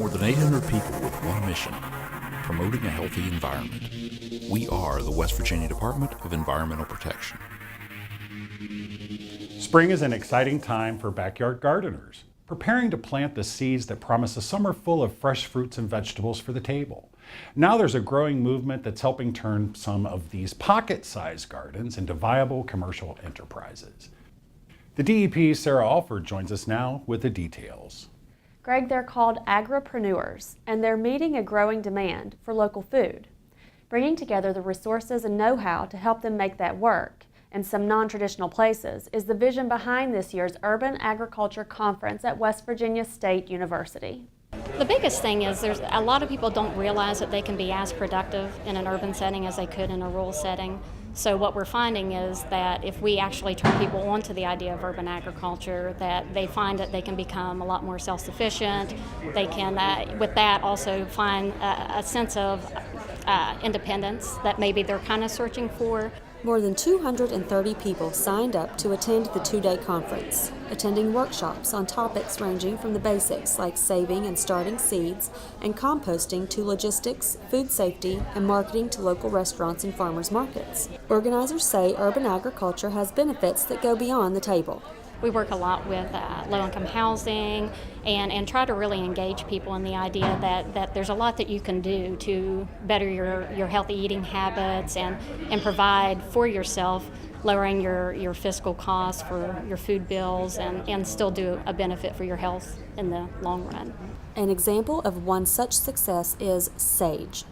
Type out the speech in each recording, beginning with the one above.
More than 800 people with one mission, promoting a healthy environment. We are the West Virginia Department of Environmental Protection. Spring is an exciting time for backyard gardeners, preparing to plant the seeds that promise a summer full of fresh fruits and vegetables for the table. Now there's a growing movement that's helping turn some of these pocket-sized gardens into viable commercial enterprises. The DEP's Sarah Alford joins us now with the details. Greg, they're called agripreneurs, and they're meeting a growing demand for local food. Bringing together the resources and know-how to help them make that work in some non-traditional places is the vision behind this year's Urban Agriculture Conference at West Virginia State University. The biggest thing is there's a lot of people don't realize that they can be as productive in an urban setting as they could in a rural setting. So what we're finding is that if we actually turn people onto the idea of urban agriculture, that they find that they can become a lot more self-sufficient. They can, with that, also find a sense of independence that maybe they're kind of searching for. More than 230 people signed up to attend the two-day conference, attending workshops on topics ranging from the basics like saving and starting seeds and composting to logistics, food safety, and marketing to local restaurants and farmers markets. Organizers say urban agriculture has benefits that go beyond the table. We work a lot with low-income housing and try to really engage people in the idea that there's a lot that you can do to better your healthy eating habits and provide for yourself, lowering your fiscal costs for your food bills and still do a benefit for your health in the long run. An example of one such success is SAGE.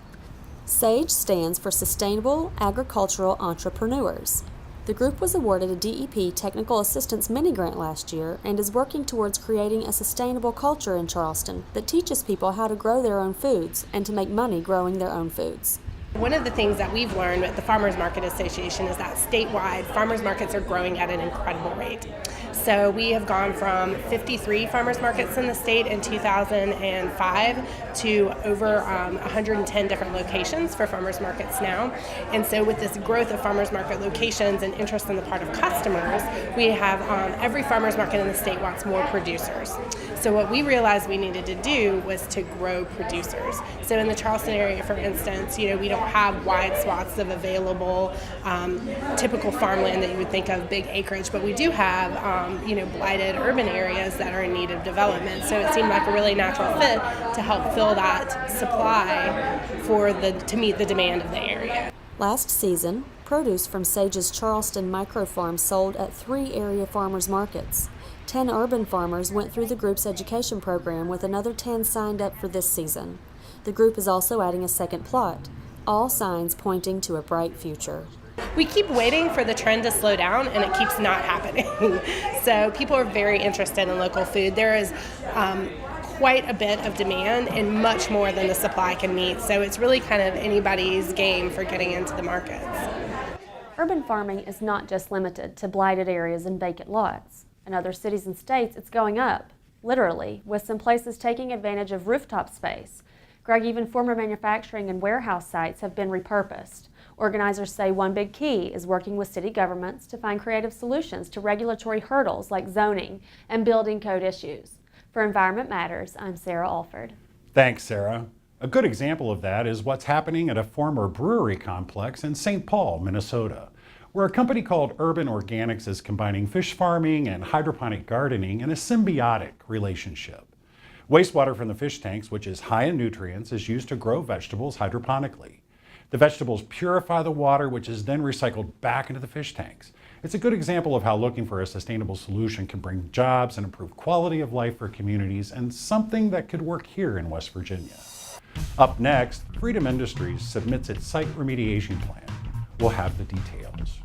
SAGE stands for Sustainable Agricultural Entrepreneurs. The group was awarded a DEP Technical Assistance Mini-Grant last year and is working towards creating a sustainable culture in Charleston that teaches people how to grow their own foods and to make money growing their own foods. One of the things that we've learned at the Farmers Market Association is that statewide farmers markets are growing at an incredible rate. So we have gone from 53 farmers markets in the state in 2005 to over 110 different locations for farmers markets now. And so with this growth of farmers market locations and interest on the part of customers, we have every farmers market in the state wants more producers. So what we realized we needed to do was to grow producers. So in the Charleston area, for instance, we don't have wide swaths of available typical farmland that you would think of, big acreage, but we do have blighted urban areas that are in need of development. So it seemed like a really natural fit to help fill that supply to meet the demand of the area. Last season, produce from SAGE's Charleston microfarm sold at 3 area farmers markets. 10 urban farmers went through the group's education program with another 10 signed up for this season. The group is also adding a second plot, all signs pointing to a bright future. We keep waiting for the trend to slow down, and it keeps not happening. So people are very interested in local food. There is quite a bit of demand and much more than the supply can meet. So it's really kind of anybody's game for getting into the markets. Urban farming is not just limited to blighted areas and vacant lots. In other cities and states, it's going up, literally, with some places taking advantage of rooftop space. Greg, even former manufacturing and warehouse sites have been repurposed. Organizers say one big key is working with city governments to find creative solutions to regulatory hurdles like zoning and building code issues. For Environment Matters, I'm Sarah Alford. Thanks, Sarah. A good example of that is what's happening at a former brewery complex in St. Paul, Minnesota, where a company called Urban Organics is combining fish farming and hydroponic gardening in a symbiotic relationship. Wastewater from the fish tanks, which is high in nutrients, is used to grow vegetables hydroponically. The vegetables purify the water, which is then recycled back into the fish tanks. It's a good example of how looking for a sustainable solution can bring jobs and improve quality of life for communities, and something that could work here in West Virginia. Up next, Freedom Industries submits its site remediation plan. We'll have the details.